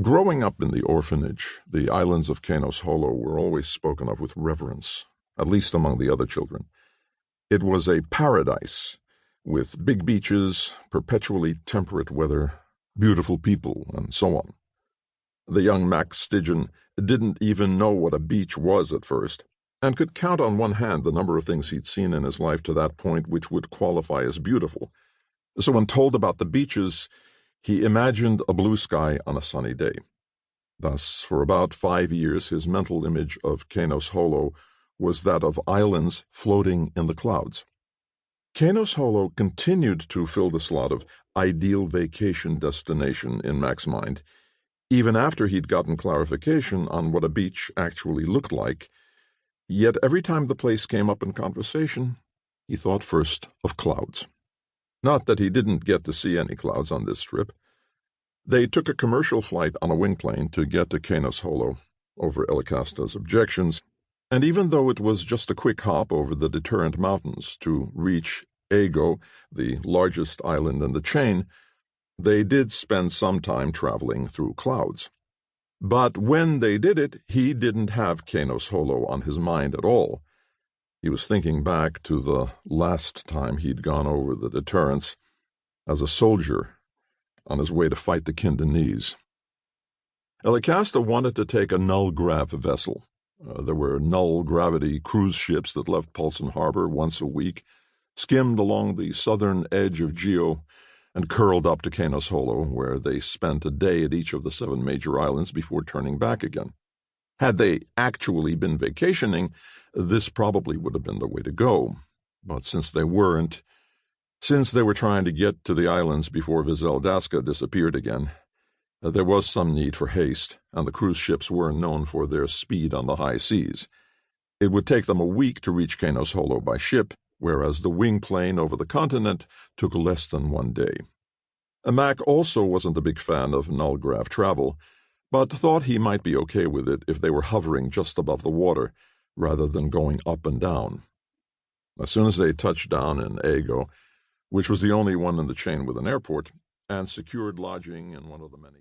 Growing up in the orphanage, the islands of Canos Holo were always spoken of with reverence, at least among the other children. It was a paradise, with big beaches, perpetually temperate weather, beautiful people, and so on. The young Max Stygian didn't even know what a beach was at first, and could count on one hand the number of things he'd seen in his life to that point which would qualify as beautiful. So when told about the beaches, he imagined a blue sky on a sunny day. Thus, for about 5 years, his mental image of Canos Holo was that of islands floating in the clouds. Canos Holo continued to fill the slot of ideal vacation destination in Mac's mind, even after he'd gotten clarification on what a beach actually looked like. Yet every time the place came up in conversation, he thought first of clouds. Not that he didn't get to see any clouds on this trip. They took a commercial flight on a wingplane to get to Canos Holo, over Elikasta's objections, and even though it was just a quick hop over the Deterrent Mountains to reach Ego, the largest island in the chain, they did spend some time traveling through clouds. But when they did it, he didn't have Canos Holo on his mind at all. He was thinking back to the last time he'd gone over the Deterrents as a soldier on his way to fight the Kindanese. Elikasta wanted to take a null-grav vessel. There were null-gravity cruise ships that left Pulson Harbor once a week, skimmed along the southern edge of Geo, and curled up to Canos Holo, where they spent a day at each of the 7 major islands before turning back again. Had they actually been vacationing, this probably would have been the way to go. But since they weren't, since they were trying to get to the islands before Vizeldaska disappeared again, there was some need for haste, and the cruise ships were known for their speed on the high seas. It would take them a week to reach Canos Holo by ship, whereas the wing plane over the continent took less than 1 day. Mac also wasn't a big fan of null-grav travel, but thought he might be okay with it if they were hovering just above the water, rather than going up and down. As soon as they touched down in Ego, which was the only one in the chain with an airport, and secured lodging in one of the many